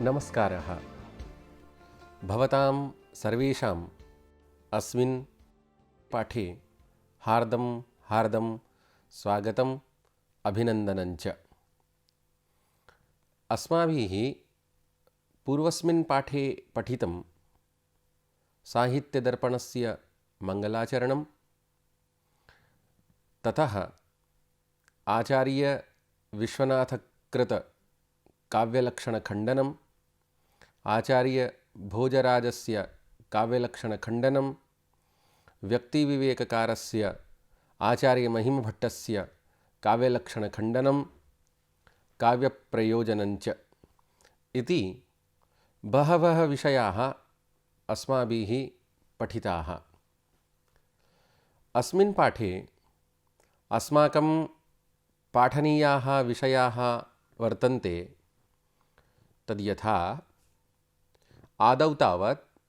नमस्कारः। भवतां सर्वेषाम् अस्मिन् पाठे हार्दं स्वागतम् अभिनन्दनञ्च। अस्माभिः पूर्वस्मिन् पाठे पठितं साहित्यदर्पणस्य मङ्गलाचरणं, ततः आचार्यविश्वनाथकृत काव्यलक्षणखण्डनम्, आचार्यभोजराजस्य काव्यलक्षणखण्डनं, व्यक्तिविवेककारस्य आचार्यमहिमभट्टस्य काव्यलक्षणखण्डनं, काव्यप्रयोजनञ्च इति बहवः विषयाः अस्माभिः पठिताः। अस्मिन् पाठे अस्माकं पाठनीयाः विषयाः वर्तन्ते। तद्यथा आदौ तावत्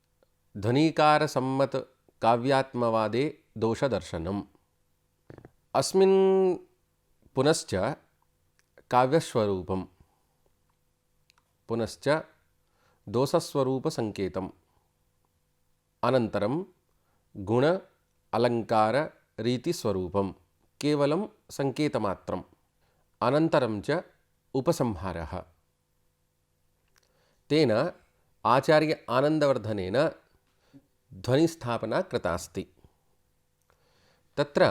ध्वनिकारसम्मतकाव्यात्मवादे दोषदर्शनम्, अस्मिन् पुनश्च काव्यस्वरूपं, पुनश्च दोषस्वरूपसङ्केतम्, अनन्तरं गुण अलङ्कार रीतिस्वरूपं केवलं सङ्केतमात्रम्, अनन्तरं च उपसंहारः। तेन आचार्य आनन्दवर्धनेन ध्वनिस्थापना कृतास्ति। तत्र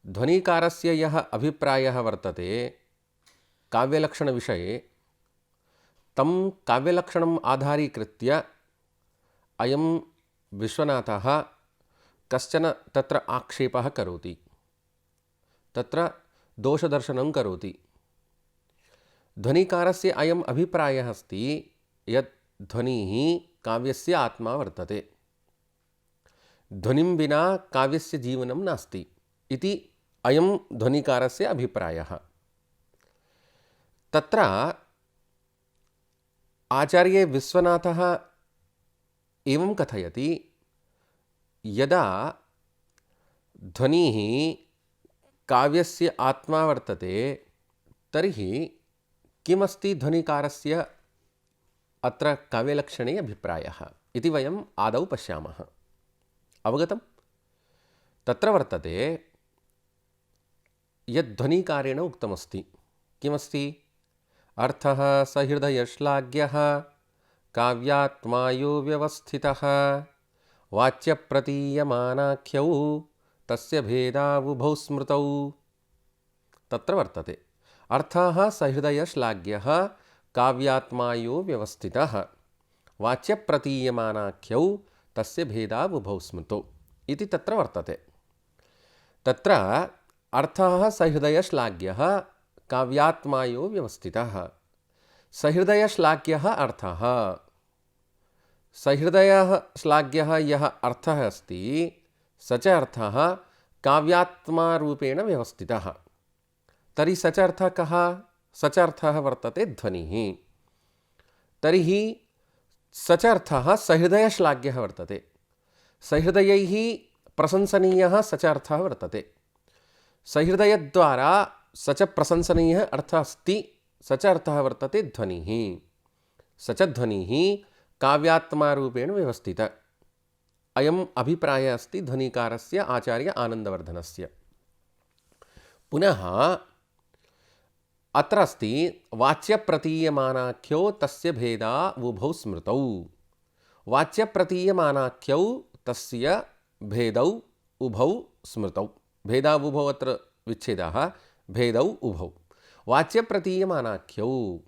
ध्वनिकारस्य यः अभिप्रायः वर्तते काव्यलक्षणविषये, तं काव्यलक्षणम् आधारीकृत्य अयं विश्वनाथः कश्चन तत्र आक्षेपः करोति, तत्र दोषदर्शनं करोति। ध्वनिकारस्य अयम् अभिप्रायः अस्ति यत् ध्वनिः काव्यस्य आत्मा वर्तते, ध्वनिं विना काव्यस्य जीवनं नास्ति इति अयं ध्वनिकारस्य अभिप्रायः। तत्र आचार्य विश्वनाथः एवं कथयति, यदा ध्वनिः काव्यस्य आत्मा वर्तते तर्हि किमस्ति ध्वनिकारस्य अत्र काव्यलक्षणे अभिप्रायः इति वयम् आदौ पश्यामः। अवगतं? तत्र वर्तते यद् ध्वनिकारेण उक्तमस्ति, किमस्ति? अर्थः सहृदयश्लाघ्यः काव्यात्मा यो व्यवस्थितः वाच्यप्रतीयमानाख्यौ तस्य भेदावुभौ स्मृतौ। तत्र वर्तते अर्थः सहृदयश्लाघ्यः काव्यात्मा यो व्यवस्थितः वाच्यप्रतीयमानाख्यौ तस्य भेदावुभौ स्मृतौ इति तत्र वर्तते। तत्र अर्थः सहृदयश्लाघ्यः काव्यात्मा यो व्यवस्थितः। सहृदयश्लाघ्यः अर्थः, सहृदयः श्लाघ्यः यः अर्थः अस्ति स च अर्थः काव्यात्मारूपेण व्यवस्थितः। तर्हि स च अर्थः कः? स च अर्थः वर्तते ध्वनिः। तर्हि स च अर्थः सहृदयश्लाघ्यः वर्तते, सहृदयैः प्रशंसनीयः स च अर्थः वर्तते। सहृदयद्वारा स च प्रशंसनीयः अर्थः अस्ति, स च अर्थः वर्तते ध्वनिः। स च ध्वनिः काव्यात्मारूपेण व्यवस्थित। अयम् अभिप्रायः अस्ति ध्वनिकारस्य आचार्य आनन्दवर्धनस्य। पुनः अत्र अस्ति वाच्यप्रतीयमानाख्यौ तस्य भेदा उभौ स्मृतौ। वाच्यप्रतीयमानाख्यौ तस्य भेदौ उभौ स्मृतौ। भेदावुभौ अत्र विच्छेदः, भेदौ उभौ। वाच्यप्रतीयमानाख्यौ,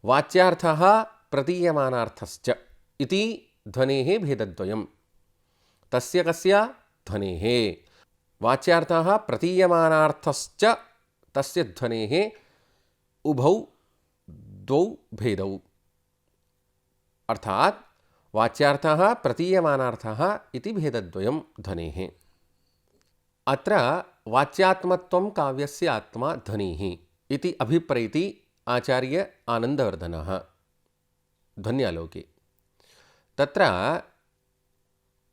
वाच्यार्थः प्रतीयमानार्थश्च इति ध्वनेः भेदद्वयम्। तस्य कस्य? ध्वनेः। वाच्यार्थः प्रतीयमानार्थश्च तस्य ध्वनेः उभौ द्वौ भेदौ। अर्थात् वाच्यार्थः प्रतीयमानार्थः इति भेदद्वयं ध्वनेः। अत्र वाच्यात्मत्वं काव्यस्य आत्मा ध्वनिः इति अभिप्रैति आचार्य आनन्दवर्धनः ध्वन्यालोके। तत्र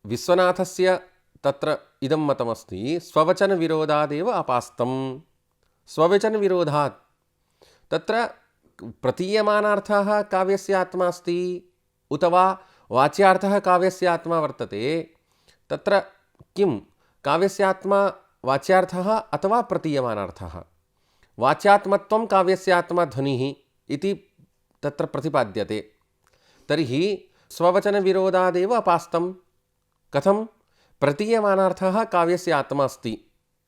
विश्वनाथस्य तत्र इदं मतमस्ति, स्ववचनविरोधादेव अपास्तम्। स्ववचनविरोधात् तत्र प्रतीयमानार्थः काव्यस्य आत्मा अस्ति उत वा वाच्यार्थः काव्यस्य आत्मा वर्तते, तत्र किं काव्यस्य आत्मा वाच्यार्थः अथवा प्रतीयमानार्थः? वाच्यात्मत्वं काव्यस्य आत्मा ध्वनिः इति तत्र प्रतिपाद्यते। तर्हि स्ववचनविरोधादेव अपास्तं। कथं? प्रतीयमानार्थः काव्यस्य आत्मा अस्ति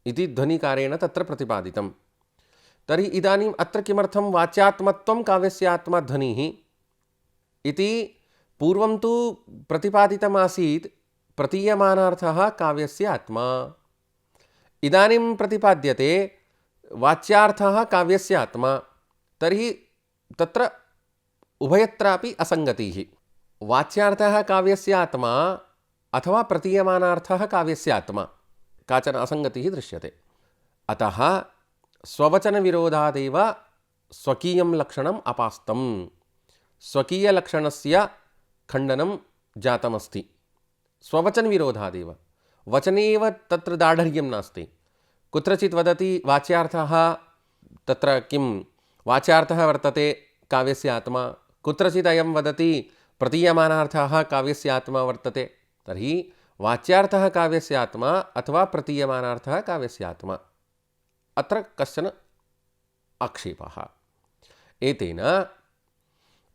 इति ध्वनिकारेण तत्र प्रतिपादितं। तर्हि इदानीम् अत्र किमर्थं वाच्यात्मत्वं काव्यस्य आत्मा ध्वनिः इति? पूर्वं तु प्रतिपादितमासीत् प्रतीयमानार्थः काव्यस्य आत्मा। इदानीं प्रतिपाद्यते वाच्यार्थः काव्यस्य आत्मा। तर्हि तत्र उभयत्रापि असङ्गतिः। वाच्यार्थः काव्यस्य आत्मा अथवा प्रतीयमानार्थः काव्यस्य आत्मा, काचन असङ्गतिः दृश्यते। अतः स्ववचनविरोधादेव स्वकीयं लक्षणम् अपास्तं। स्वकीयलक्षणस्य खण्डनं जातमस्ति स्ववचनविरोधादेव। वचने एव तत्र दाढर्यं नास्ति। कुत्रचित् वदति वाच्यार्थः, तत्र किं वाच्यार्थः वर्तते काव्यस्य आत्मा, कुत्रचित् अयं वदति प्रतीयमानार्थः काव्यस्य आत्मा वर्तते। तर्हि वाच्यार्थः काव्यस्य आत्मा अथवा प्रतीयमानार्थः काव्यस्य आत्मा, अत्र कश्चन आक्षेपः। एतेन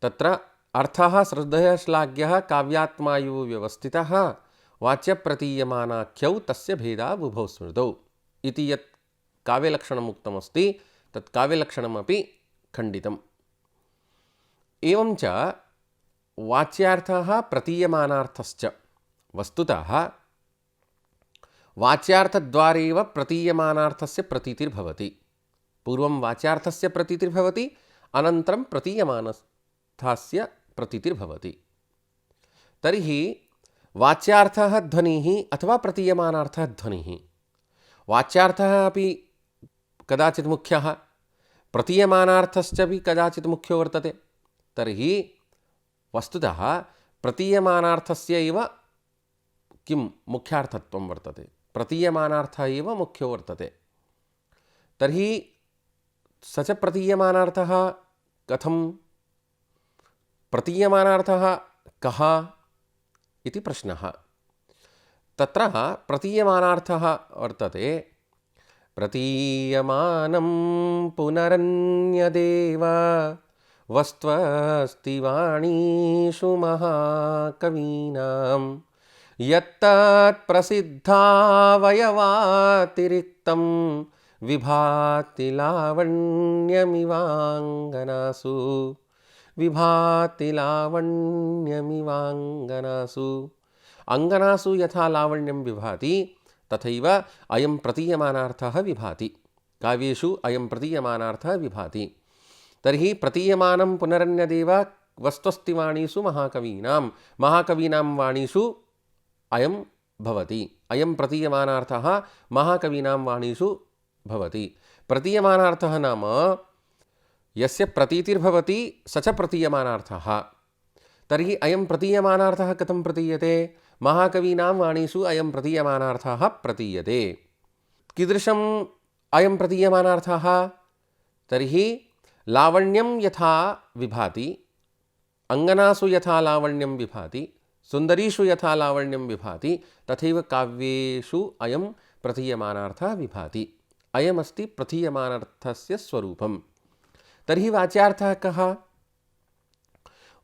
तत्र अर्थः श्रद्धया श्लाघ्यः काव्यात्मायुः व्यवस्थितः वाच्यप्रतीयमानाख्यौ तस्य भेदा बुभौ स्मृतौ इति यत् काव्यलक्षणम् उक्तमस्ति तत् काव्यलक्षणमपि खण्डितम्। एवं च वाच्यार्थः प्रतीयमानार्थश्च, वस्तुतः वाच्यार्थद्वारेव प्रतीयमानार्थस्य प्रतीतिर्भवति। पूर्वं वाच्यार्थस्य प्रतीतिर्भवति, अनन्तरं प्रतीयमानार्थस्य प्रतीतिर्भवति। तर्हि वाच्यार्थः ध्वनिः अथवा प्रतीयमानार्थः ध्वनिः। वाच्यार्थः अपि कदाचित् मुख्यः, प्रतीयमानार्थश्च अपि कदाचित् मुख्यो वर्तते। तर्हि वस्तुतः प्रतीयमानार्थस्य एव किं मुख्यार्थत्वं वर्तते, प्रतीयमानार्थः एव मुख्यो वर्तते। तर्हि स च प्रतीयमानार्थः कथं? प्रतीयमानार्थः कः इति प्रश्नः। तत्र प्रतीयमानार्थः वर्तते प्रतीयमानं पुनरन्यदेव वस्त्वस्ति वाणीषु महाकवीनां यत्तत् प्रसिद्धावयवातिरिक्तं विभाति लावण्यमिवाङ्गनासु, विभाति लावण्यमिवाङ्गनासु। अङ्गनासु यथा लावण्यं विभाति तथैव अयं प्रतीयमानार्थः विभाति। काव्येषु अयं प्रतीयमानार्थः विभाति। तर्हि प्रतीयमानं पुनरन्यदेव वस्त्वस्ति वाणीषु महाकवीनां, महाकवीनां वाणीषु अयं भवति। अयं प्रतीयमानार्थः महाकवीनां वाणीषु भवति। प्रतीयमानार्थः नाम यस्य प्रतीतिर्भवति स च प्रतीयमानार्थः। तर्हि अयं प्रतीयमानार्थः कथं प्रतीयते? महाकवीनां वाणीषु अयं प्रतीयमानार्थः प्रतीयते। कीदृशम् अयं प्रतीयमानार्थः? तर्हि लावण्यं यथा विभाति, अङ्गनासु यथा लावण्यं विभाति, सुन्दरीषु यथा लावण्यं विभाति, तथैव काव्येषु अयं प्रतीयमानार्थः विभाति। अयमस्ति प्रतीयमानार्थस्य स्वरूपम्। तर्हि वाच्यार्थः कः?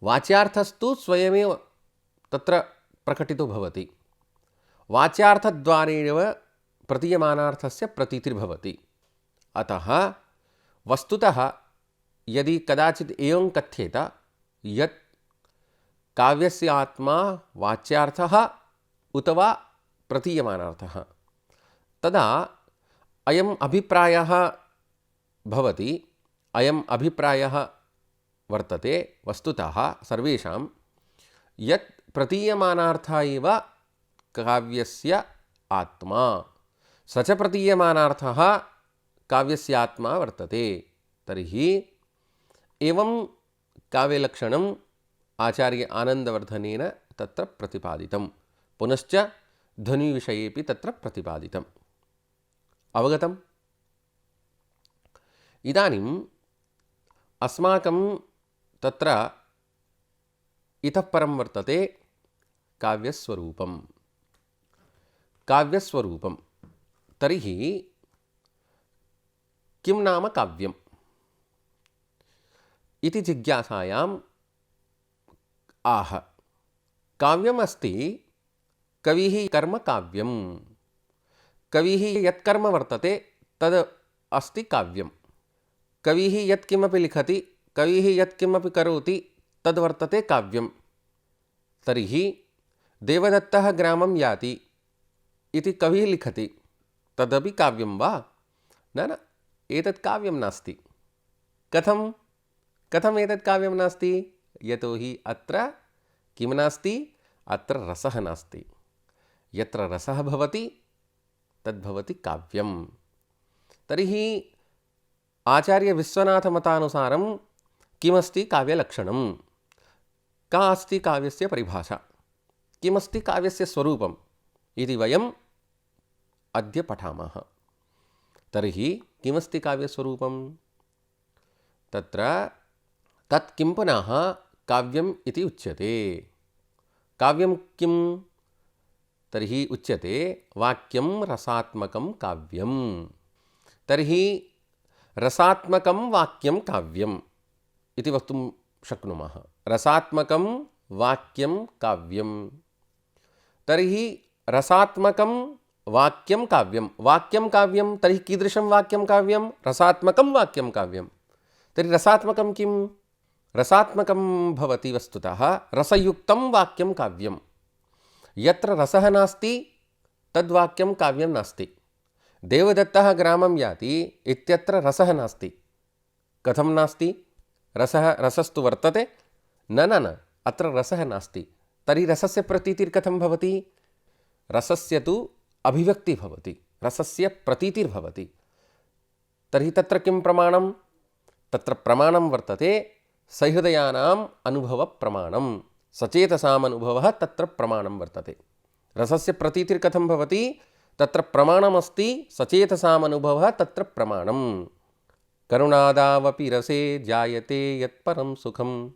वाच्यार्थस्तु स्वयमेव तत्र प्रकटितो भवति। वाच्यार्थद्वारेणैव प्रतीयमानार्थस्य प्रतीतिर्भवति। अतः वस्तुतः यदि कदाचित् एवं कथ्येत यत् काव्यस्य आत्मा वाच्यार्थः उत वा प्रतीयमानार्थः, तदा अयम् अभिप्रायः भवति, अयम् अभिप्रायः वर्तते वस्तुतः सर्वेषां यत् प्रतीयमानार्थः एव काव्यस्य आत्मा, स च प्रतीयमानार्थः काव्यस्य आत्मा वर्तते। तर्हि एवं काव्यलक्षणम् आचार्य आनन्दवर्धनेन तत्र प्रतिपादितं। पुनश्च ध्वनिविषयेपि तत्र प्रतिपादितम्। अवगतम्? इदानीम् अस्माकं तत्र इतः परं वर्तते काव्यस्वरूपं। काव्यस्वरूपं तर्हि किं नाम काव्यम् इति जिज्ञासायाम् आह। काव्यम् अस्ति कविः कर्म काव्यम्। कविः यत्कर्म वर्तते तद् अस्ति काव्यम्। कविः यत्किमपि लिखति, कविः यत्किमपि करोति तद् वर्तते काव्यम्। तर्हि देवदत्तः ग्रामं याति इति कविः लिखति, तदपि काव्यं वा? न, एतत् काव्यं नास्ति। कथम् एतत् काव्यं नास्ति? यतोहि अत्र किं नास्ति? अत्र रसः नास्ति। यत्र रसः भवति तद्भवति काव्यं। तर्हि आचार्यविश्वनाथमतानुसारं किमस्ति काव्यलक्षणं? का अस्ति काव्यस्य परिभाषा? किमस्ति काव्यस्य स्वरूपम् इति वयम् अद्य पठामः। तर्हि किमस्ति काव्यस्वरूपं? तत्र तत् किं पुनः काव्यम् इति उच्यते। काव्यं किं? तर्हि उच्यते वाक्यं रसात्मकं काव्यं। तर्हि रसात्मकं वाक्यं काव्यम् इति वक्तुं शक्नुमः। रसात्मकं वाक्यं काव्यं। तर्हि रसात्मकं वाक्यं काव्यं। वाक्यं काव्यं तर्हि कीदृशं वाक्यं काव्यं? रसात्मकं वाक्यं काव्यं। तर्हि रसात्मकं किं? रसात्मकं भवति वस्तुतः रसयुक्तं वाक्यं काव्यं। यत्र रसः नास्ति तद्वाक्यं काव्यं नास्ति। देवदत्तः ग्रामं याति इत्यत्र रसः नास्ति। कथं नास्ति? रसस्तु वर्तते। न, अत्र रसः नास्ति। तर्हि रसस्य प्रतीतिर्कथं भवति? रसस्य तु अभिव्यक्तिः भवति, रसस्य प्रतीतिर्भवति। तर्हि तत्र किं प्रमाणं? तत्र प्रमाणं वर्तते सहृदयानाम् अनुभवप्रमाणं। सचेतसाम् अनुभवः तत्र प्रमाणं वर्तते। रसस्य प्रतीतिर्कथं भवति? तत्र प्रमाणमस्ति सचेतसाम् अनुभवः तत्र प्रमाणं। करुणादावपि रसे जायते यत्परं सुखं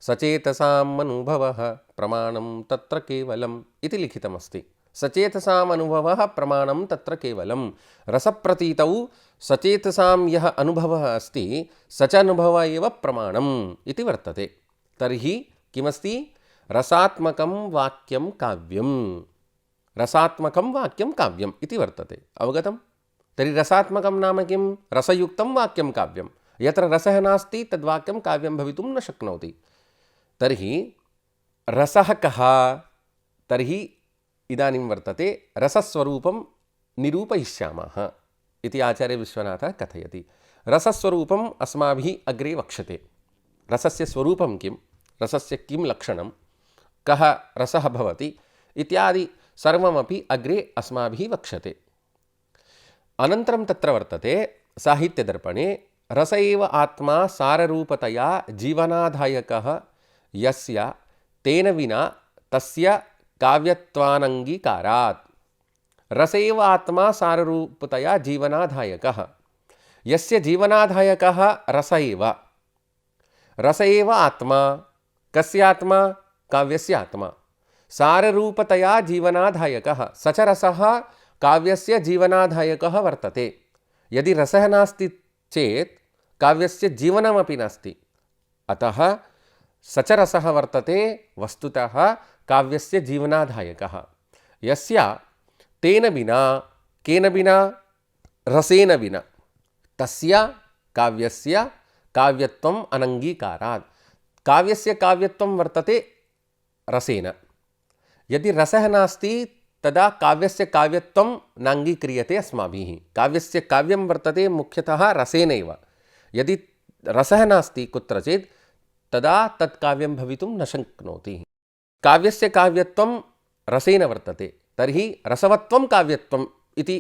सचेतसाम् अनुभवः प्रमाणं तत्र केवलम् इति लिखितमस्ति। सचेतसाम् अनुभवः प्रमाणं तत्र केवलं। रसप्रतीतौ सचेतसां यः अनुभवः अस्ति स च अनुभवः एव प्रमाणम् इति वर्तते। तर्हि किमस्ति? रसात्मकं वाक्यं काव्यं। रसात्मकं वाक्यं काव्यम् इति वर्तते। अवगतं? तर्हि रसात्मकं नाम किं? रसयुक्तं वाक्यं काव्यं। यत्र रसः नास्ति तद्वाक्यं काव्यं भवितुं न शक्नोति। तर्हि रसः कः? तर्हि इदानीं वर्तते रसस्वरूपं निरूपयिष्यामः इति आचार्यविश्वनाथः कथयति। रसस्वरूपम् अस्माभिः अग्रे वक्ष्यते। रसस्य स्वरूपं किं? रसस्य किं लक्षणं? कः रसः भवति इत्यादि सर्वमपि अग्रे अस्माभिः वक्ष्यते। अनन्तरं तत्र वर्तते साहित्यदर्पणे रस एव आत्मा साररूपतया जीवनाधायकः यस्य तेन विना तस्य काव्यत्वानङ्गीकारात्। रस एव आत्मा साररूपतया जीवनाधायकः यस्य जीवनाधायकः रस एव। रस एव आत्मा। कस्य आत्मा? काव्यस्य आत्मा। साररूपतया जीवनाधायकः स च रसः काव्यस्य जीवनाधायकः वर्तते। यदि रसः नास्ति चेत् काव्यस्य जीवनमपि नास्ति। अतः स च रसः वर्तते वस्तुतः काव्यस्य जीवनाधायकः यस्य तेन विना, केन विना? रसेन विना तस्य काव्यस्य काव्यत्वम् अनङ्गीकारात्। काव्यस्य काव्यत्वं वर्तते रसेन। यदि रसः नास्ति तदा काव्यस्य काव्यत्वं नाङ्गीक्रियते अस्माभिः। काव्यस्य काव्यं वर्तते मुख्यतः रसेनैव। यदि रसः नास्ति कुत्रचित् तदा तत् काव्यं भवितुं न शक्नोति। काव्यस्य काव्यत्वं रसेन वर्तते। तर्हि रसवत्वं काव्यत्वम् इति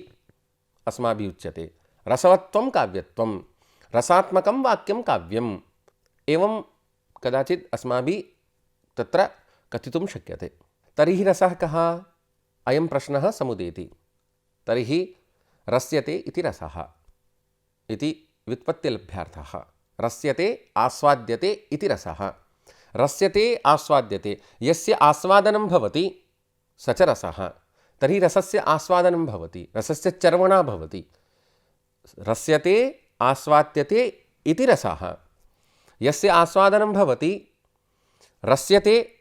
अस्माभिः उच्यते। रसवत्वं काव्यत्वं। रसात्मकं वाक्यं काव्यम्। एवं कदाचित् अस्माभिः तत्र कथितुं शक्यते। तर्हि रसः कः? अयं प्रश्नः समुदेति। तर्हि रस्यते इति रसः इति व्युत्पत्तिलभ्यार्थः। रस्यते आस्वाद्यते इति रसः। रस्यते आस्वाद्यते, यस्य आस्वादनं भवति स च रसः। तर्हि रसस्य आस्वादनं भवति, रसस्य चर्वणा भवति। रस्यते आस्वाद्यते इति रसः। यस्य आस्वादनं भवति, रस्यते,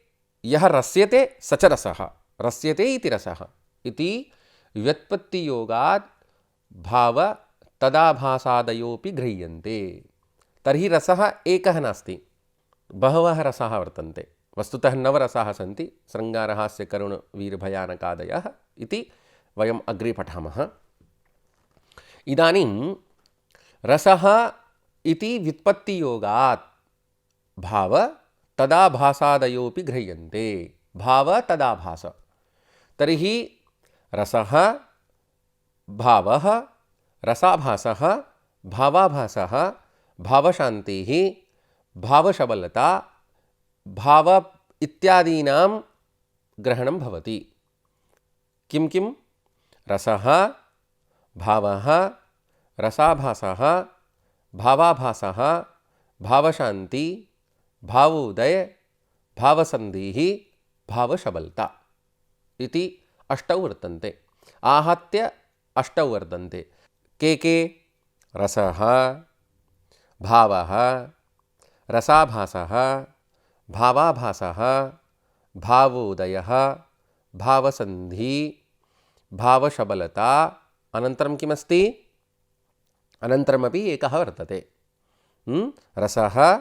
यः रस्यते स च रसः। रस्यते इति रसः इति व्युत्पत्तियोगात् भाव तदाभासादयोऽपि गृह्यन्ते। तर्हि रसः एकः नास्ति, बहवः रसाः वर्तन्ते। वस्तुतः नवरसाः सन्ति, शृङ्गारः हास्य करुण वीरभयानकादयः इति वयम् अग्रे पठामः। इदानीं रसः इति व्युत्पत्तियोगात् भाव तदाभासादयोऽपि गृह्यन्ते। भाव तदाभास, तर्हि रसः, भावः, रसाभासः, भावाभासः, भावशान्तिः, भावशबलता, भाव इत्यादीनां ग्रहणं भवति। किं किं? रसः, भावः, रसाभासः, भावाभासः, भावशान्ति, भावोदय, भावसन्धिः, भावशबलता इति अष्टौ वर्तन्ते। आहत्य अष्टौ वर्तन्ते। के? रसः, भावः, रसाभासः, भावाभासः, भावोदयः, भावसन्धि, भावशबलता। अनन्तरं किमस्ति? अनन्तरमपि एकः वर्तते। रसः,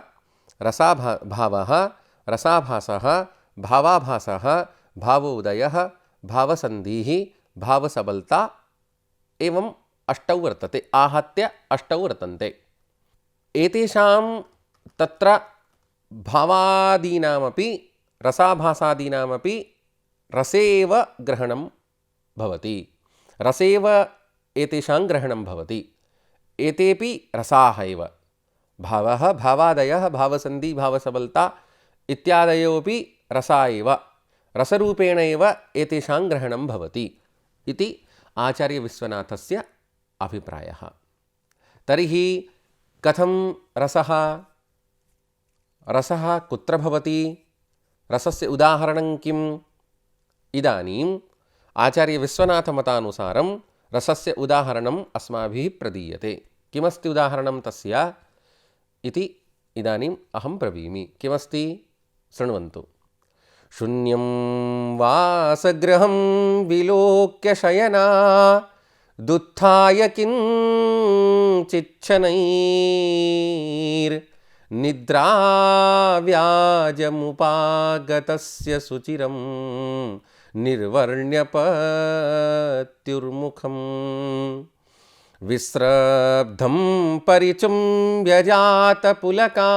भावः, रसाभासः, भावाभासः, भावोदयः, भावसन्धिः, भावसबलता, एवम् अष्टौ वर्तते। आहत्य अष्टौ वर्तन्ते। एतेषां तत्र भावादीनामपि रसाभासादीनामपि रसेव ग्रहणं भवति। रसेव एतेषां ग्रहणं भवति। एतेपि रसाः एव। भावः, भावादयः, भावसन्धि, भावसबलता इत्यादयोऽपि रसा एव। रसरूपेण एव एतेषां ग्रहणं भवति इति आचार्यविश्वनाथस्य अभिप्रायः। तर्हि कथं रसः? रसः कुत्र भवति? रसस्य उदाहरणं किम्? इदानीम् आचार्यविश्वनाथमतानुसारं रसस्य उदाहरणम् अस्माभिः प्रदीयते। किमस्ति उदाहरणं तस्य इति इदानीम् अहं ब्रवीमि। किमस्ति? शृण्वन्तु। शून्यं वासगृहं विलोक्य शयना दुत्थाय किञ्चिच्छनैर्निद्राव्याजमुपागतस्य शुचिरं निर्वर्ण्यपत्युर्मुखम् विस्रब्धं परिचुम्ब्यजातपुलका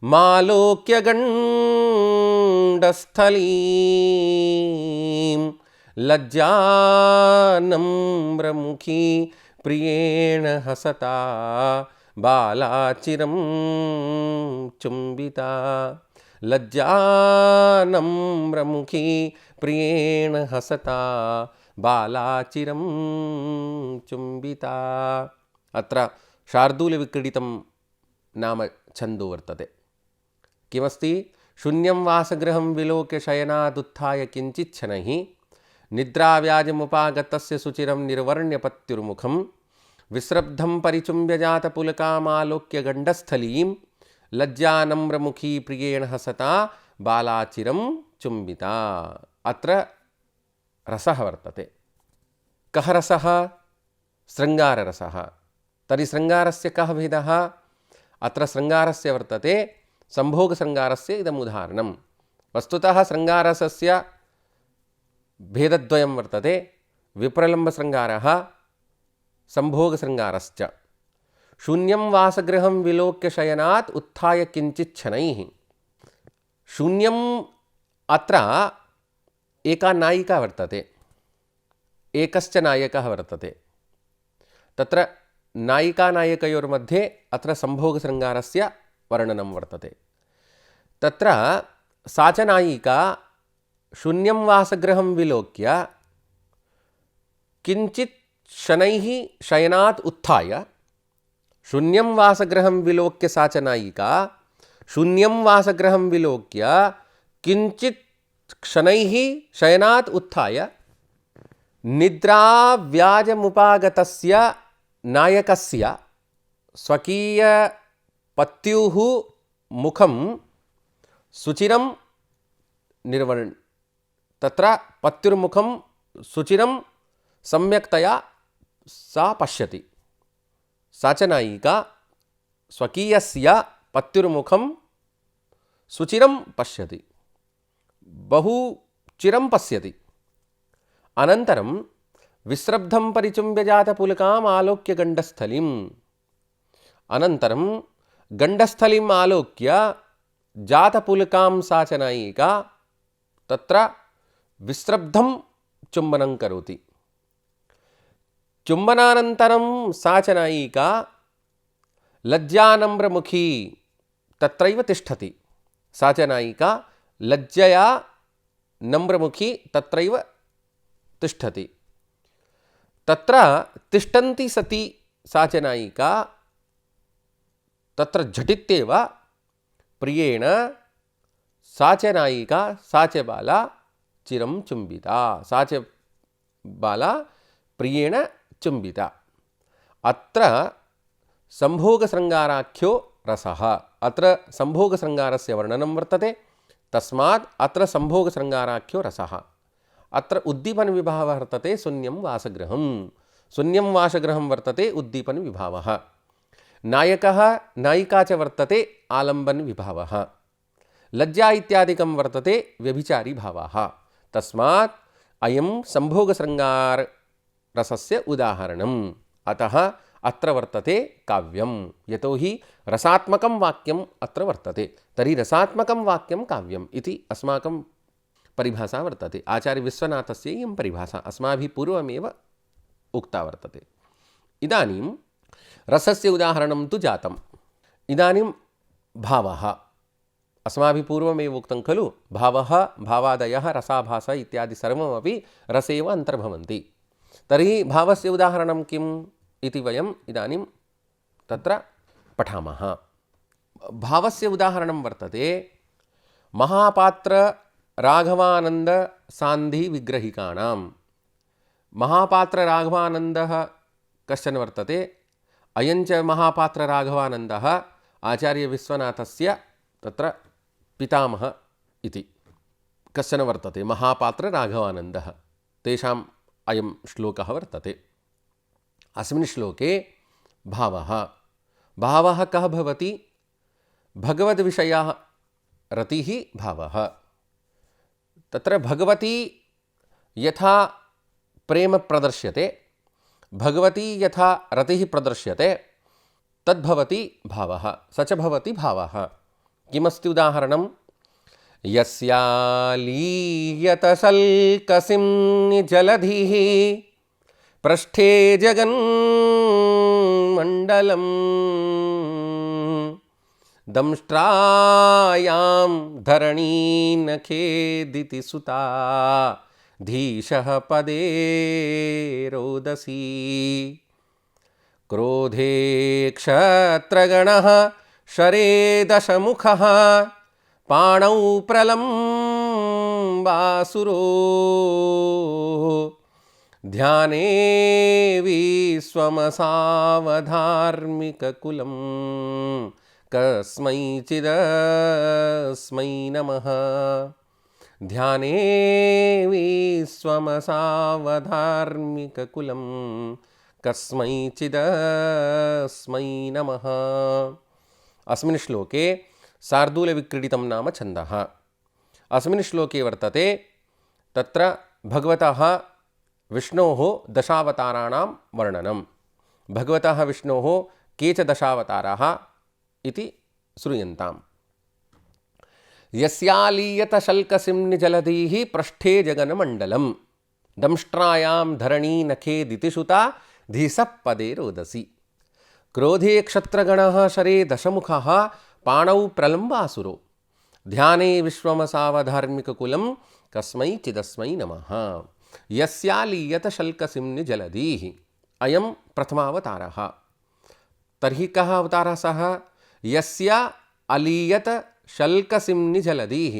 मालोक्यगण्डस्थलीं लज्जानम्रमुखी प्रियेण हसता बालाचिरं चुम्बिता। लज्जानम्रमुखी प्रियेण हसता बालाचिरं चुम्बिता। अत्र शार्दूलविक्रीडितं नाम छन्दो वर्तते। किमस्ति? शून्यं वासगृहं विलोक्य शयनादुत्थाय किञ्चिच्छनैः निद्राव्याजमुपागतस्य शुचिरं निर्वर्ण्यपत्युर्मुखं विस्रब्धं परिचुम्ब्यजातपुलकामालोक्य गण्डस्थलीं लज्जानम्रमुखी प्रियेण हसता बालाचिरं चुम्बिता। अत्र रसः वर्तते। कः रसः? शृङ्गाररसः। तर्हि शृङ्गारस्य कः भेदः? अत्र शृङ्गारस्य वर्तते सम्भोगशृङ्गारस्य इदम् उदाहरणं। वस्तुतः शृङ्गाररसस्य भेदद्वयं वर्तते, विप्रलम्बशृङ्गारः, सम्भोगशृङ्गारश्च। शून्यं वासगृहं विलोक्य शयनात् उत्थाय किञ्चिच्छनैः। शून्यम् अत्र एका नायिका वर्तते, एकश्च नायकः वर्तते। तत्र नायिकानायकयोर्मध्ये अत्र सम्भोगशृङ्गारस्य वर्णनं वर्तते। तत्र सा च नायिका शून्यं वासगृहं विलोक्य किञ्चित् शनैः शयनात् उत्थाय शून्यं वासगृहं विलोक्य सा च नायिका शून्यं वासगृहं विलोक्य किंचित् क्षणैः शयनात् उत्थाय निद्राव्याजमुपागतस्य नायकस्य स्वकीय पत्युः मुखं सुचिरं तत्र पत्युर्मुखं सुचिरं सम्यक्तया सा पश्यति। सा च नायिका स्वकीयस्य पत्युर्मुखं सुचिरं पश्यति, बहु चिरं पश्यति। अनन्तरं विस्रब्धं परिचुम्ब्य जातपुलकाम् आलोक्य गण्डस्थलीम् अनन्तरं गण्डस्थलीम् आलोक्य जातपुलकां सा च नायिका तत्र विस्रब्धं चुम्बनं करोति। चुम्बनानन्तरं सा च नायिका लज्जानम्रमुखी तत्रैव तिष्ठति। सा च नायिका लज्जया नम्रमुखी तत्रैव तिष्ठति। तत्र तिष्ठन्ति सति सा च नायिका तत्र झटित्येव प्रियेण सा च नायिका सा च बाला चिरं चुम्बिता। सा च बाला प्रियेण चुम्बिता। अत्र संभोगशृङ्गाराख्यो रसः। अत्र संभोगशृङ्गारस्य वर्णनं वर्तते, तस्मात् अत्र संभोगशृङ्गाराख्यो रसः। अत्र उद्दीपनविभावः वर्तते शून्यं वासगृहं। शून्यं वासगृहं वर्तते उद्दीपनविभावः। नायकः नायिका च वर्तते आलम्बनविभावः। लज्जा इत्यादिकं वर्तते व्यभिचारी भावः। तस्मात् अयं संभोगशृङ्गाररसस्य उदाहरणम्। अतः अत्र वर्तते काव्यं, यतोहि रसात्मकं वाक्यम् अत्र वर्तते। तर्हि रसात्मकं वाक्यं काव्यम् इति अस्माकं परिभाषा वर्तते। आचार्य विश्वनाथस्य इयं परिभाषा अस्माभिः पूर्वमेव उक्ता वर्तते। इदानीं रसस्य उदाहरणं तु जातम्। इदानीं भावः अस्माभिः पूर्वमेव उक्तं खलु, भावः भावादयः रसाभास इत्यादि सर्वमपि रसेव अन्तर्भवन्ति। तर्हि भावस्य उदाहरणं किम् इति वयम् इदानीं तत्र पठामः। भावस्य उदाहरणं वर्तते महापात्रराघवानन्दसान्धिविग्रहिकाणां। महापात्रराघवानन्दः कश्चन वर्तते। अयञ्च महापात्रराघवानन्दः आचार्यविश्वनाथस्य तत्र पितामहः इति कश्चन वर्तते। महापात्रराघवानन्दः तेषाम् अयं श्लोकः वर्तते। अस्मिन् श्लोके भावः कः भवति? भगवद्विषयः रतिः भावः। तत्र भगवती यथा प्रेम प्रदर्श्यते, भगवती यथा रतिः प्रदर्श्यते, तद्भवति भावः। स च भवति भावः। किमस्ति उदाहरणं? यस्यालीयतशल्कसिं जलधिः पृष्ठे जगन्मण्डलं दंष्ट्रायां धरणी न खेदिति सुता धीशः पदे रोदसी। क्रोधे क्षत्रगणः शरे दशमुखः पाणौ प्रलम्बासुरो ध्याने विश्वमसावधार्मिककुलं कस्मैचिदस्मै नमः। ध्याने विश्वमसावधार्मिककुलं कस्मैचिदस्मै नमः। अस्मिन् श्लोके शार्दूलविक्रीडितं नाम छन्दः। अस्मिन् श्लोके वर्तते तत्र भगवतः विष्णोः दशावताराणां वर्णनं। भगवतः विष्णोः के च दशावताराः इति श्रूयन्ताम्। यस्यालीयतशल्कसिम्निजलधिः पृष्ठे जगन्मण्डलं दंष्ट्रायां धरणी नखेदिति सुता धीसः पदे रोदसी। क्रोधे क्षत्रगणः शरे दशमुखः पाणौ प्रलम्बासुरो ध्याने विश्वमसावधार्मिककुलं कस्मैचिदस्मै नमः। यस्यालीयतशल्कसिम्निजलधिः अयं प्रथमावतारः। तर्हि कः अवतारः सः? यस्य अलीयत शल्कसिम्नि जलधिः।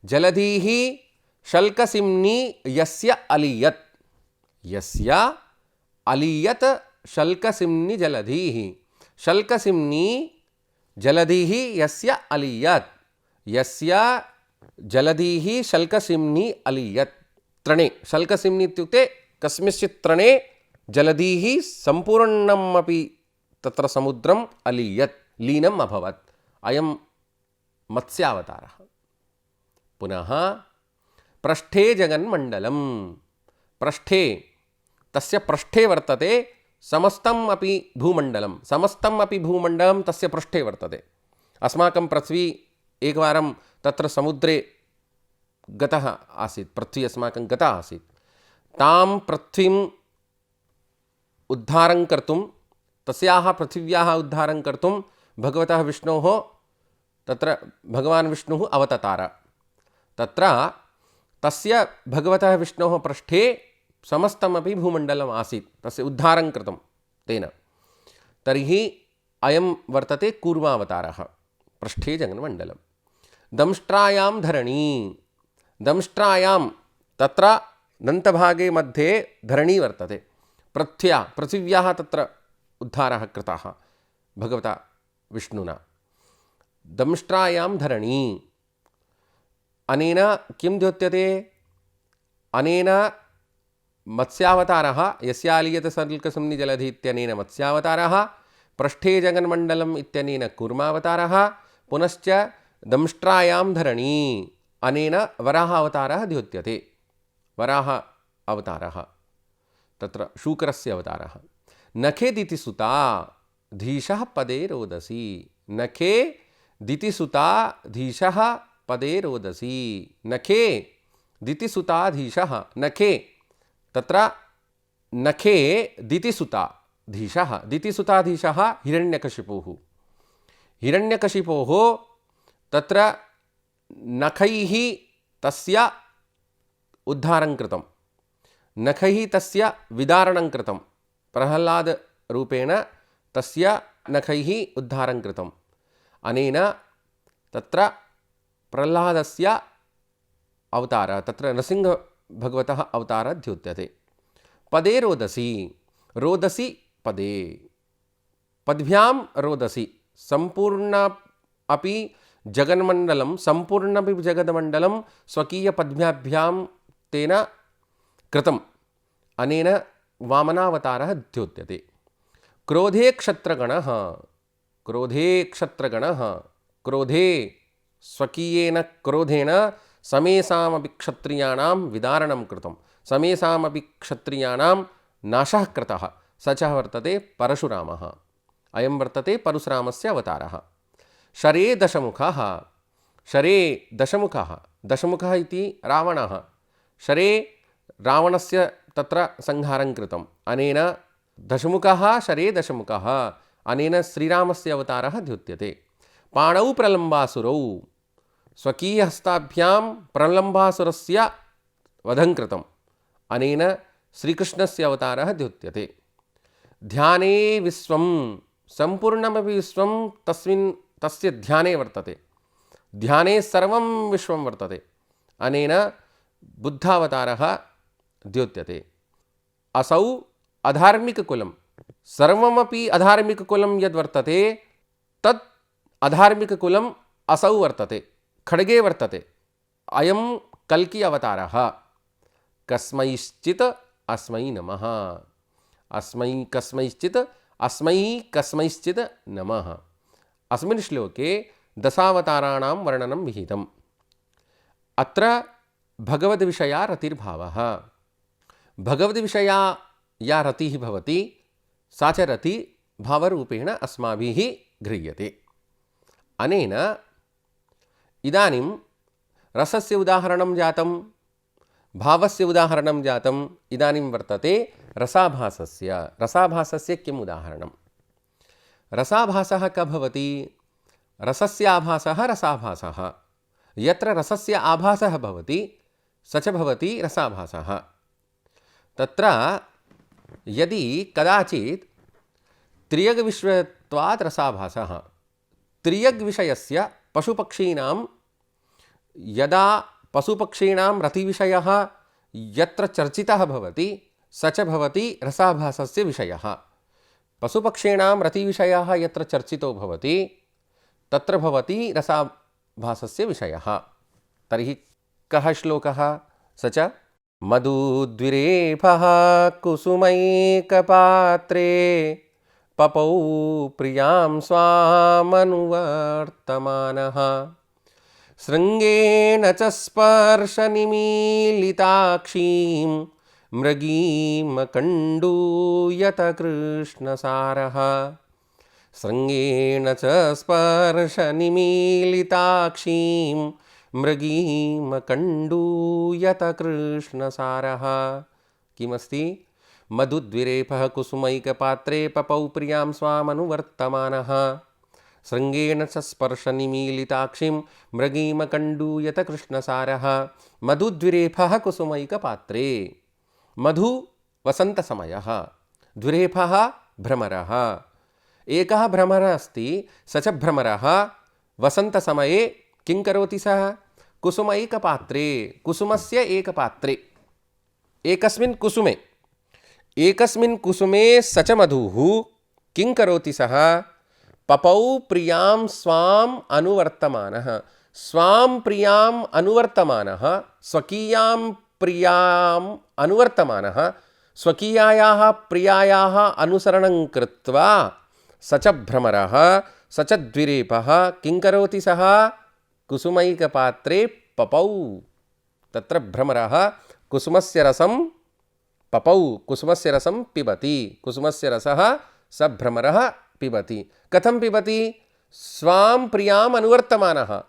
जलधिः शल्कसिम्नि यस्य अलीयत, यस्य अलीयत शल्कसिम्नि जलधिः। शल्कसिम्नि जलधिः यस्य अलीयत, यस्य जलधिः शल्कसिम्नि अलीयत। त्रणे, शल्कसिम्नि इत्युक्ते कस्मिंश्चित् त्रणे जलधिः सम्पूर्णमपि तत्र समुद्रम् अलीयत, लीनम् अभवत्। अयं मत्स्यावतारः। पुनः पृष्ठे जगन्मण्डलं। पृष्ठे, तस्य पृष्ठे वर्तते समस्तम् अपि भूमण्डलं। समस्तम् अपि भूमण्डलं तस्य पृष्ठे वर्तते। अस्माकं पृथ्वी एकवारं तत्र समुद्रे गतः आसीत्, पृथ्वी अस्माकं गता आसीत्। तां पृथ्वीम् उद्धारं कर्तुं, तस्याः पृथिव्याः उद्धारं कर्तुं भगवतः विष्णोः, तत्र भगवान् विष्णुः अवततार। तत्र तस्य भगवतः विष्णोः पृष्ठे समस्तमपि भूमण्डलम् आसीत्, तस्य उद्धारं कृतं तेन। तर्हि अयं वर्तते कूर्मावतारः। पृष्ठे जगन्मण्डलं। दंष्ट्रायां धरणी। दंष्ट्रायां, तत्र दन्तभागे मध्ये धरणी वर्तते। पृथिव्याः तत्र उद्धारः कृतः भगवता विष्णुना। दंष्ट्रायां धरणी। अनेन किं द्योत्यते? अनेन मत्स्यावतारः, यस्यालीयत शल्कसिम्नि जलधिः इत्यनेन मत्स्यावतारः, पृष्ठे जगन्मण्डलम् इत्यनेन कूर्मावतारः, पुनश्च दंष्ट्रायां धरणी अनेन वराह अवतारः द्योत्यते। वराह अवतारः तत्र शूकरस्य अवतारः। नखे दितिसुता धीशः पदे रोदसी। नखे दितिसुता धीशः पदे रोदसी। नखे दितिसुता धीशः। नखे, तत्र नखे दितिसुता धीशः। दितिसुता धीशः हिरण्यकशिपुः। हिरण्यकशिपोः तत्र नखैः तस्य उद्धारं कृतं। नखैः तस्य विदारणं कृतं। प्रह्लादरूपेण तस्य नखैः उद्धारं कृतम्। अनेन तत्र प्रह्लादस्य अवतारः, तत्र नृसिंहभगवतः अवतारः द्योत्यते। पदे रोदसी। रोदसी पदे, पद्भ्यां रोदसी। सम्पूर्ण अपि जगन्मण्डलं, सम्पूर्णमपि जगन्मण्डलं स्वकीयपद्भ्याभ्यां तेन कृतम्। अनेन वामनावतारः द्योत्यते। क्रोधे क्षत्रगणः। क्रोधे क्षत्रगणः। क्रोधे, स्वकीयेन क्रोधेन समेषामपि क्षत्रियाणां विदारणं कृतं। समेषामपि क्षत्रियाणां नाशः कृतः। स च वर्तते परशुरामः। अयं वर्तते परशुरामस्य अवतारः। शरे दशमुखः। शरे दशमुखः। दशमुखः इति रावणः। शरे रावणस्य तत्र संहारं कृतम्। अनेन दशमुखः, शरे दशमुखः, अनेन श्रीरामस्य अवतारः द्योत्यते। पाणौ प्रलम्बासुरौ। स्वकीयहस्ताभ्यां प्रलम्बासुरस्य वधं कृतम्। अनेन श्रीकृष्णस्य अवतारः द्योत्यते। ध्याने विश्वं। सम्पूर्णमपि विश्वं तस्य ध्याने वर्तते। ध्याने सर्वं विश्वं वर्तते। अनेन बुद्धावतारः द्योत्यते। असौ अधार्मिककुलं। सर्वमपि अधार्मिककुलं यद्वर्तते तत् अधार्मिककुलम् असौ वर्तते, खड्गे वर्तते। अयं कल्की अवतारः। कस्मैश्चित् अस्मै नमः। अस्मै कस्मैश्चित्, अस्मै कस्मैश्चित् नमः। अस्मिन् श्लोके दशावताराणां वर्णनं विहितम्। अत्र भगवद्विषया रतिर्भावः। भगवद्विषया या रतिः भवति सा च रतिः भावरूपेण अस्माभिः गृह्यते। अनेन इदानीं रसस्य उदाहरणं जातं, भावस्य उदाहरणं जातम्। इदानीं वर्तते रसाभासस्य। रसाभासस्य किम् उदाहरणं? रसाभासः कः भवति? रसस्य आभासः रसाभासः। यत्र रसस्य आभासः भवति स च भवति रसाभासः। तत्र यदि कदाचित् त्रियग्विषयत्वात् रसाभासः। त्रियग्विषयस्य पशुपक्षीणां यदा पशुपक्षीणां रतिविषयः यत्र चर्चितः भवति स च भवति रसाभासस्य विषयः। पशुपक्षीणां रतिविषयः यत्र चर्चितो भवति तत्र भवति रसाभासस्य विषयः। तर्हि कः श्लोकः? स च मधुद्विरेफः कुसुमैकपात्रे पपौ प्रियां स्वामनुवर्तमानः शृङ्गेण च स्पर्शनिमीलिताक्षीं मृगीमकण्डूयत कृष्णसारः शृङ्गेण च स्पर्शनिमीलिताक्षीं मृगीमकण्डूयत कृष्णसारः। किमस्ति? मधुद्विरेफः कुसुमैकपात्रे पपौ प्रियां स्वामनुवर्तमानः शृङ्गेण च स्पर्शनिमीलिताक्षीं मृगीमकण्डूयत कृष्णसारः। मधुद्विरेफः कुसुमैकपात्रे। मधु वसन्तसमयः, द्विरेफः भ्रमरः। एकः भ्रमरः अस्ति, स च भ्रमरः वसन्तसमये किं करोति? सः कुसुमैकपात्रे, कुसुमस्य एकपात्रे, एकस्मिन् कुसुमे स च मधुः किं करोति? सः पपौ प्रियां स्वाम् अनुवर्तमानः। स्वां प्रियाम् अनुवर्तमानः, स्वकीयां प्रियाम् अनुवर्तमानः, स्वकीयायाः प्रियायाः अनुसरणं कृत्वा स च भ्रमरः स च द्विरेफः किं करोति? सः कुसुमैकपात्रे पपौ। तत्र भ्रमरः कुसुमस्य रसं पपौ, कुसुमस्य रसं पिबति। कुसुमस्य रसः स भ्रमरः पिबति। कथं पिबति? स्वां प्रियाम् अनुवर्तमानः।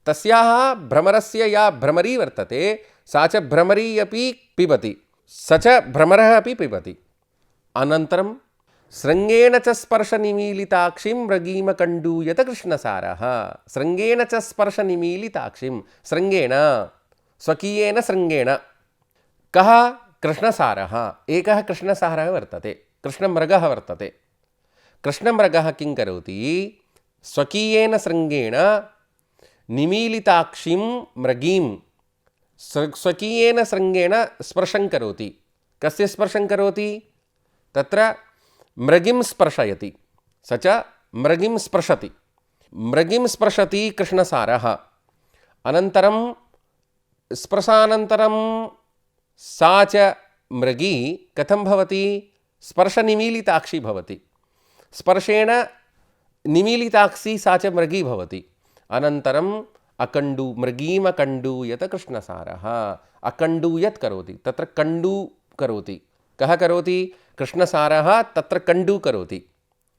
तस्याः भ्रमरस्य या भ्रमरी वर्तते सा च भ्रमरी अपि पिबति, स च भ्रमरः अपि पिबति। अनन्तरं शृङ्गेण च स्पर्शनिमीलिताक्षीं मृगीमकण्डूयत कृष्णसारः। शृङ्गेण च स्पर्शनिमीलिताक्षीं, शृङ्गेण स्वकीयेन शृङ्गेण। कः? कृष्णसारः। एकः कृष्णसारः वर्तते, कृष्णमृगः वर्तते। कृष्णमृगः किं करोति? स्वकीयेन शृङ्गेण निमीलिताक्षीं मृगीं स्वकीयेन शृङ्गेण स्पर्शं करोति। कस्य स्पर्शं करोति? तत्र मृगीं स्पर्शयति, स च मृगीं स्पृशति। मृगीं स्पृशति कृष्णसारः। अनन्तरं स्पर्शानन्तरं सा च मृगी कथं भवति? स्पर्शनिमीलिताक्षी भवति। स्पर्शेण निमीलिताक्षी सा च मृगी भवति। अनन्तरम् मृगीमकण्डूयत कृष्णसारः। अकण्डूयत् करोति, तत्र कण्डू करोति। कः करोति? कृष्णसारः तत्र कण्डू करोति,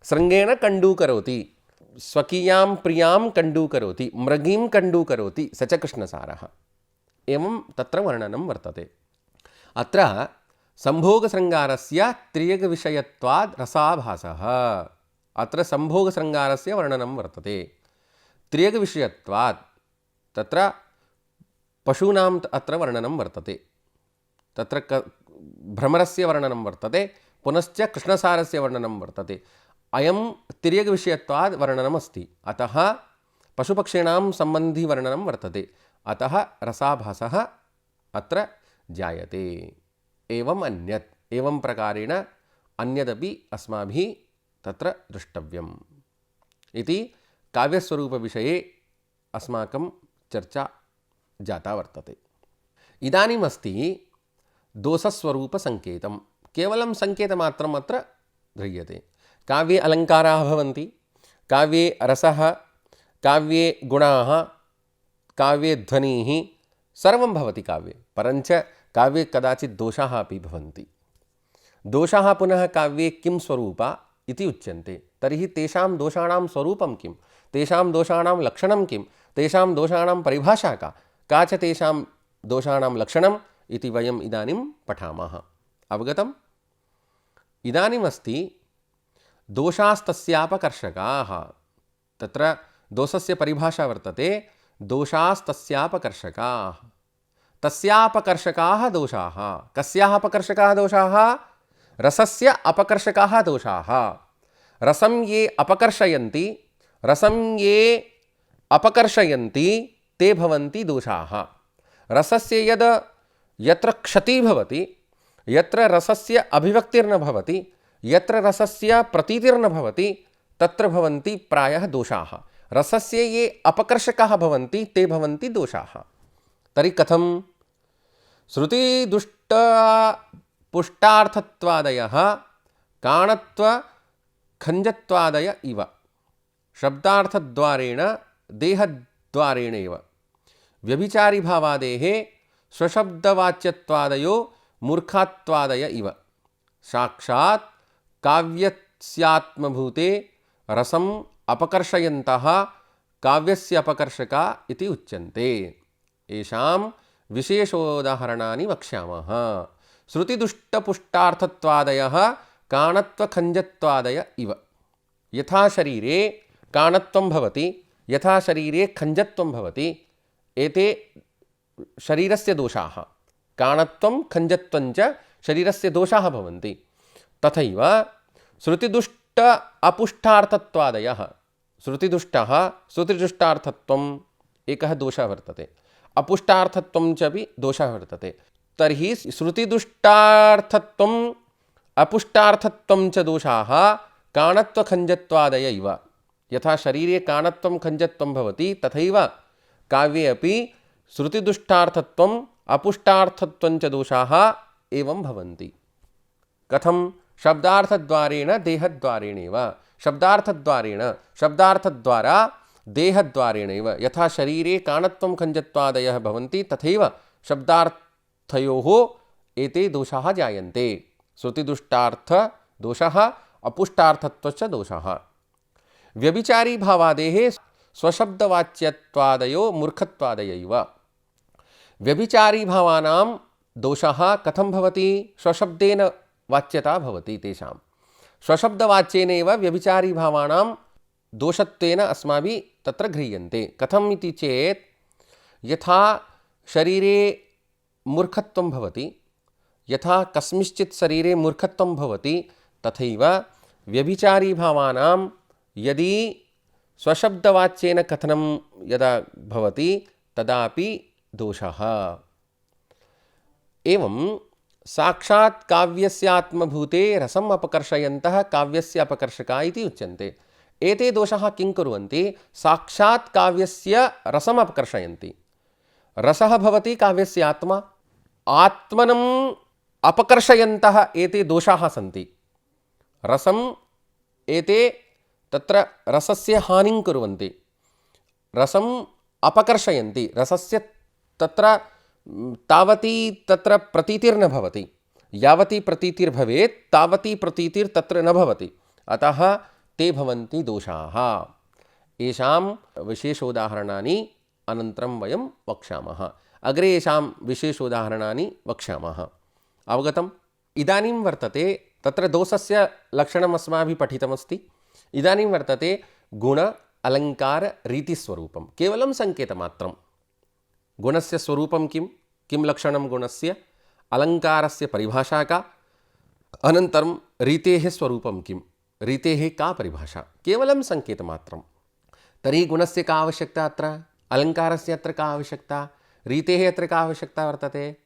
शृङ्गेण कण्डू करोति, स्वकीयां प्रियां कण्डू करोति, मृगीं कण्डू करोति, स च कृष्णसारः। एवं तत्र वर्णनं वर्तते। अत्र संभोगशृङ्गारस्य त्रियग्विषयत्वाद् रसाभासः। अत्र संभोगशृङ्गारस्य वर्णनं वर्तते। त्रियग्विषयत्वात् तत्र पशूनाम् अत्र वर्णनं वर्तते, तत्र भ्रमरस्य वर्णनं वर्तते, पुनश्च कृष्णसारस्य वर्णनं वर्तते। अयं तिर्यग्विषयत्वाद् वर्णनमस्ति, अतः पशुपक्षीणां सम्बन्धी वर्णनं वर्तते, अतः रसाभासः अत्र जायते। एवम् अन्यत्, एवं प्रकारेण अन्यदपि अस्माभिः तत्र द्रष्टव्यम् इति काव्यस्वरूपविषये अस्माकं चर्चा जाता वर्तते। इदानीमस्ति दोषस्वरूपसङ्केतं। केवलं सङ्केतमात्रम् अत्र ध्रियते। काव्ये अलङ्काराः भवन्ति, काव्ये रसः, काव्ये गुणाः, काव्ये ध्वनिः सर्वं भवति काव्ये, परञ्च काव्ये कदाचित् दोषाः अपि भवन्ति। दोषाः पुनः काव्ये किं स्वरूपा इति उच्यन्ते। तर्हि तेषां दोषाणां स्वरूपं किं, तेषां दोषाणां लक्षणं किं, तेषां दोषाणां परिभाषा का च तेषां दोषाणां लक्षणम् इति वयम् इदानीं पठामः। अवगतम्? इदानीमस्ति दोषास्तस्यापकर्षकाः। तत्र दोषस्य परिभाषा वर्तते, दोषास्तस्यापकर्षकाः। तस्यापकर्षकाः दोषाः। कस्याः अपकर्षकाः दोषाः? रसस्य अपकर्षकाः दोषाः। रसं ये अपकर्षयन्ति ते भवन्ति दोषाः। रसस्य यत्र क्षतिः भवति, यत्र रसस्य अभिव्यक्तिर्न भवति, यत्र रसस्य प्रतीतिर्न भवति, तत्र भवन्ति प्रायः दोषाः। रसस्य ये अपकर्षकाः भवन्ति ते भवन्ति दोषाः। तर्हि कथं? श्रुतिदुष्टपुष्टार्थत्वादयः काणत्वखञ्जत्वादय इव शब्दार्थद्वारेण देहद्वारेणैव व्यभिचारिभावादेः स्वशब्दवाच्यत्वादयो मूर्खात्वादय इव साक्षात् काव्यस्यात्मभूते रसम् अपकर्षयन्तः काव्यस्य अपकर्षका इति उच्यन्ते। येषां विशेषोदाहरणानि वक्ष्यामः। श्रुतिदुष्टपुष्टार्थत्वादयः काणत्वखञ्जत्वादय इव। यथा शरीरे काणत्वं भवति, यथा शरीरे खञ्जत्वं भवति, एते शरीरस्य दोषाः। काणत्वं खञ्जत्वं च शरीरस्य दोषाः भवन्ति। तथैव श्रुतिदुष्ट अपुष्टार्थत्वादयः। श्रुतिदुष्टार्थत्वम् एकः दोषः वर्तते, अपुष्टार्थत्वं च अपि दोषः वर्तते। तर्हि श्रुतिदुष्टार्थत्वम् अपुष्टार्थत्वं च दोषाः काणत्वखञ्जत्वादय इव। यथा शरीरे काणत्वं खञ्जत्वं भवति, तथैव काव्ये अपि श्रुतिदुष्टार्थत्वम् अपुष्टार्थत्वं च दोषाः एवं भवन्ति। कथं? शब्दार्थद्वारेण देहद्वारेणैव। शब्दार्थद्वारा देहद्वारेणैव। यथा शरीरे काणत्वं खञ्जत्वादयः भवन्ति, तथैव शब्दार्थयोः एते दोषाः जायन्ते। श्रुतिदुष्टार्थ दोषः, अपुष्टार्थत्वश्च दोषः। व्यभिचारी भावादेः स्वशब्दवाच्यत्वादयो मूर्खत्वादय इव। व्यभिचारी भावानां दोषः कथं भवति? स्वशब्देन वाच्यता भवति तेषां। स्वशब्दवाच्येनैव व्यभिचारी भावानां दोषत्वेन अस्माभिः तत्र गृह्यन्ते। कथम् इति चेत् यथा शरीरे मूर्खत्वं भवति, यथा कस्मिंश्चित् शरीरे मूर्खत्वं भवति, तथैव व्यभिचारी भावानां यदि स्वशब्दवाच्येन कथनं यदा भवति तदापि दोषः। एवं साक्षात् काव्यस्यात्मभूते रसम् अपकर्षयन्तः काव्यस्य अपकर्षका इति उच्यन्ते। एते दोषाः किं कुर्वन्ति? साक्षात् काव्यस्य रसम् अपकर्षयन्ति। रसः भवति काव्यस्य आत्मा। आत्मनम् अपकर्षयन्तः एते दोषाः सन्ति। रसम् एते तत्र रसस्य हानिं कुर्वन्ति, रसम् अपकर्षयन्ति। रसस्य तत्र तावती तत्र प्रतीतिर्न भवति। यावती प्रतीतिर्भवेत् तावती प्रतीतिर्तत्र न भवति। अतः ते भवन्ति दोषाः। येषां विशेषोदाहरणानि अनन्तरं वयं वक्ष्यामः। अग्रे येषां विशेषोदाहरणानि वक्ष्यामः। अवगतम्? इदानीं वर्तते तत्र दोषस्य लक्षणम् अस्माभिः पठितमस्ति। इदानीं वर्तते गुण अलङ्कार रीतिस्वरूपं। केवलं सङ्केतमात्रं। गुणस्य स्वरूपं किं? किं लक्षणं गुणस्य? अलङ्कारस्य परिभाषा का? अनन्तरं रीतेः स्वरूपं किं? रीतेः का परिभाषा? केवलं सङ्केतमात्रं। तर्हि गुणस्य का आवश्यकता अत्र? अलङ्कारस्य अत्र का आवश्यकता? रीतेः अत्र का आवश्यकता वर्तते?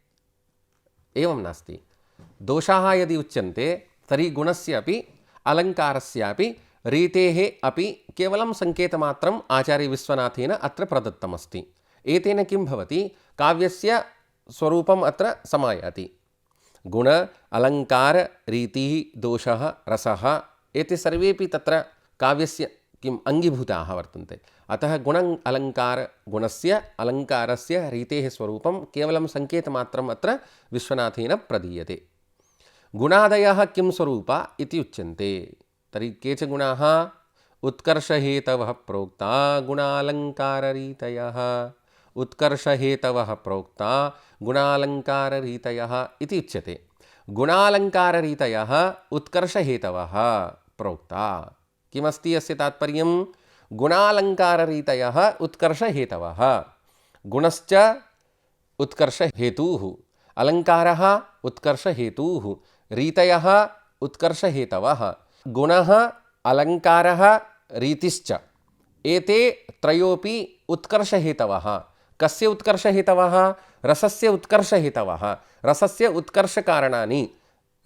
एवं नास्ति। दोषाः यदि उच्यन्ते तर्हि गुणस्य अपि अलङ्कारस्यापि रीतेः अपि केवलं सङ्केतमात्रम् आचार्यविश्वनाथेन अत्र प्रदत्तमस्ति। एतेन किं भवति? काव्यस्य स्वरूपम् अत्र समायाति। गुण अलङ्कार रीतिः दोषः रसः एते सर्वेपि तत्र काव्यस्य किम् अङ्गीभूताः वर्तन्ते। अतः गुण अलङ्कार गुणस्य अलङ्कारस्य रीतेः स्वरूपं केवलं सङ्केतमात्रम् अत्र विश्वनाथेन प्रदीयते। गुणादयः किं स्वरूपा इति उच्यन्ते। तर्हि के च गुणाः? उत्कर्षहेतवः प्रोक्ता गुणालङ्काररीतयः। उत्कर्षहेतवः प्रोक्ता गुणालङ्काररीतयः इति उच्यते। गुणालङ्काररीतयः उत्कर्षहेतवः प्रोक्ता। किमस्ति अस्य तात्पर्यं? गुणालङ्काररीतयः उत्कर्षहेतवः। गुणश्च उत्कर्षहेतुः, अलङ्कारः उत्कर्षहेतुः, रीतयः उत्कर्षहेतवः। गुणः अलङ्कारः रीतिश्च एते त्रयोपि उत्कर्षहेतवः। कस्य उत्कर्षहेतवः? रसस्य उत्कर्षहेतवः। रसस्य उत्कर्षकारणानि,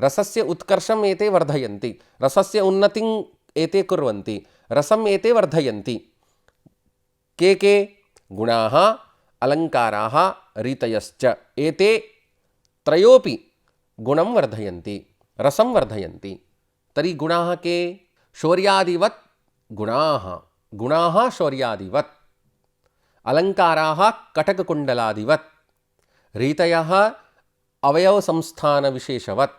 रसस्य उत्कर्षम् एते वर्धयन्ति, रसस्य उन्नतिं एते कुर्वन्ति, रसम् एते वर्धयन्ति। के के? गुणाः, अलङ्काराः, रीतयश्च एते त्रयोपि गुणं वर्धयन्ति, रसं वर्धयन्ति। तर्हि गुणाः के? शौर्यादिवत् गुणाः, गुणाः शौर्यादिवत्, अलङ्काराः कटककुण्डलादिवत्, रीतयः अवयवसंस्थानविशेषवत्,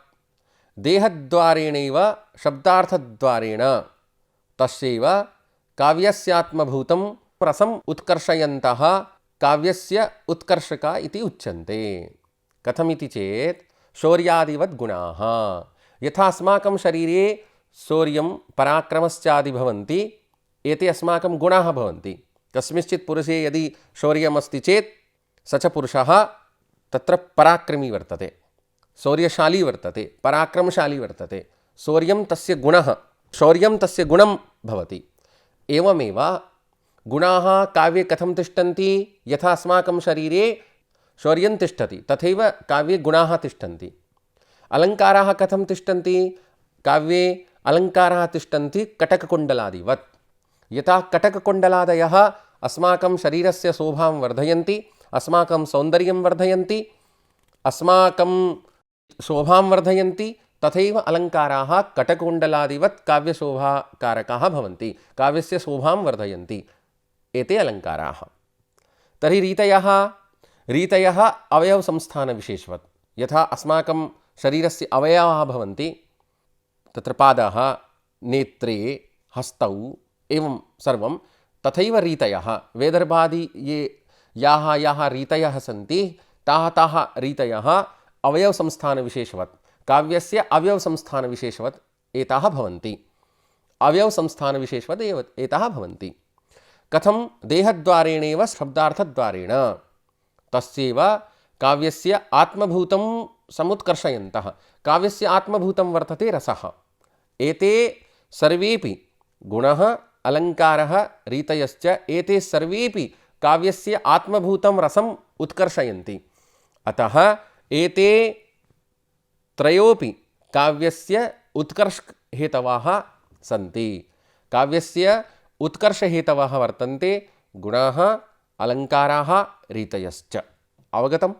देहद्वारेणैव शब्दार्थद्वारेण तस्यैव काव्यस्यात्मभूतं रसम् उत्कर्षयन्तः काव्यस्य उत्कर्षका इति उच्यन्ते। कथमिति चेत् शौर्यादिवत् गुणाः। यथा अस्माकं शरीरे शौर्यं पराक्रमश्चादि भवन्ति, एते अस्माकं गुणाः भवन्ति। कस्मिंश्चित् पुरुषे यदि शौर्यमस्ति चेत् स च पुरुषः तत्र पराक्रमी वर्तते, शौर्यशाली वर्तते, पराक्रमशाली वर्तते। शौर्यं तस्य गुणः, शौर्यं तस्य गुणं भवति। एवमेव गुणाः काव्ये कथं तिष्ठन्ति? यथा अस्माकं शरीरे शौर्यं तिष्ठति तथैव काव्ये गुणाः तिष्ठन्ति। अलङ्काराः कथं तिष्ठन्ति? काव्ये अलङ्काराः तिष्ठन्ति कटककुण्डलादिवत्। यथा कटककुण्डलादयः अस्माकं शरीरस्य शोभां वर्धयन्ति, अस्माकं सौन्दर्यं वर्धयन्ति, अस्माकं शोभां वर्धयन्ति, तथैव अलङ्काराः कटककुण्डलादिवत् काव्यशोभाकारकाः भवन्ति, काव्यस्य शोभां वर्धयन्ति। एते अलङ्काराः। तर्हि रीतयः, रीतयः अवयवसंस्थानविशेषवत्। यथा अस्माकं शरीरस्य अवयवाः भवन्ति, तत्र पादः, नेत्रे, हस्तौ एवं सर्वं, तथैव रीतयः वेदर्भादि ये याः रीतयः सन्ति ताः रीतयः अवयवसंस्थानविशेषवत्, काव्यस्य अवयवसंस्थानविशेषवत् एताः भवन्ति। अवयवसंस्थानविशेषवत् एताः भवन्ति। कथं? देहद्वारेणैव शब्दार्थद्वारेण तस्यैव काव्यस्य आत्मभूतं समुत्कर्षयन्तः। काव्यस्य आत्मभूतं वर्तते रसः। एते सर्वेपि गुणः, अलङ्कारः, रीतयश्च एते सर्वेपि काव्यस्य आत्मभूतं रसम् उत्कर्षयन्ति। अतः एते त्रयोपि काव्यस्य उत्कर्षहेतवः सन्ति। काव्यस्य उत्कर्षहेतवः वर्तन्ते गुणाः, अलङ्काराः, रीतयश्च। अवगतम्?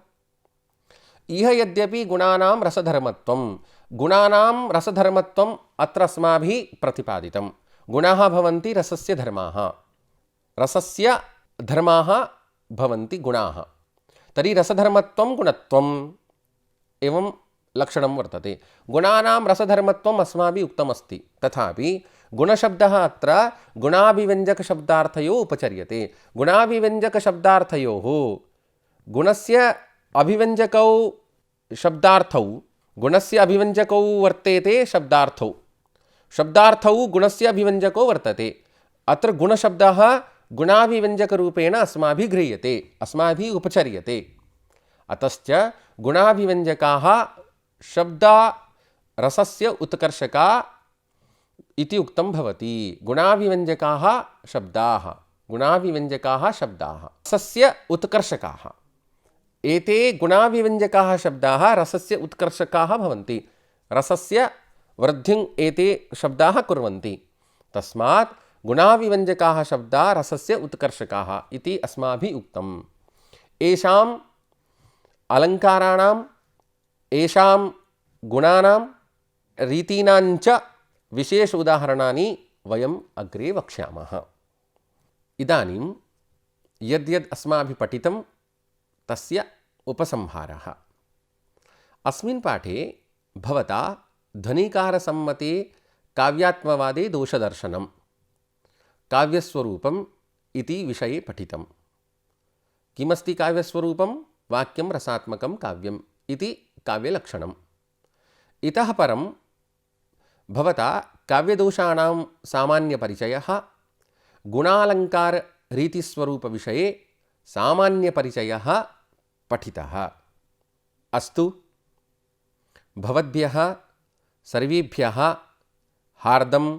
इह यद्यपि गुणानां रसधर्मत्वं, गुणानां रसधर्मत्वम् अत्र अस्माभिः प्रतिपादितं। गुणाः भवन्ति रसस्य धर्माः, रसस्य धर्माः भवन्ति गुणाः। तर्हि रसधर्मत्वं गुणत्वम् एवं लक्षणं वर्तते। गुणानां रसधर्मत्वम् अस्माभिः उक्तमस्ति, तथापि गुणशब्दः अत्र गुणाभिव्यञ्जकशब्दार्थयोः उपचर्यते। गुणाभिव्यञ्जकशब्दार्थयोः गुणस्य अभिव्यञ्जकौ शब्दार्थौ, गुणस्य अभिव्यञ्जकौ वर्तेते शब्दार्थौ, शब्दार्थौ गुणस्य अभिव्यञ्जको वर्तते। अत्र गुणशब्दः गुणाभिव्यञ्जकरूपेण अस्माभिः गृह्यते, अस्माभिः उपचर्यते। अतश्च गुणाभिव्यञ्जकाः शब्दा रसस्य उत्कर्षका इति उक्तं भवति। गुणाभिव्यञ्जकाः शब्दाः, गुणाभिव्यञ्जकाः शब्दाः रसस्य उत्कर्षकाः। एते गुणाभिव्यञ्जकाः शब्दाः रसस्य उत्कर्षकाः भवन्ति, रसस्य वृद्धिम् एते शब्दाः कुर्वन्ति। तस्मात् गुणाभिव्यञ्जकाः शब्दाः रसस्य उत्कर्षकाः इति अस्माभिः उक्तम्। येषाम् अलङ्काराणां, येषां गुणानां, रीतीनाञ्च विशेष उदाहरणानि वयम् अग्रे वक्ष्यामः। इदानीं यद्यद् अस्माभिः पठितं तस्य उपसंहारः। अस्मिन् पाठे भवता ध्वनिकारसम्मते काव्यात्मवादे दोषदर्शनं, काव्यस्वरूपम् इति विषये पठितं। किमस्ति काव्यस्वरूपं? वाक्यं रसात्मकं काव्यम् इति काव्यलक्षणम्। इतः परं भवता काव्यदोषाणां सामान्यपरिचयः, गुणालङ्काररीतिस्वरूपविषये सामान्यपरिचयः पठितः। अस्तु, भवद्भ्यः सर्वेभ्यः हार्दं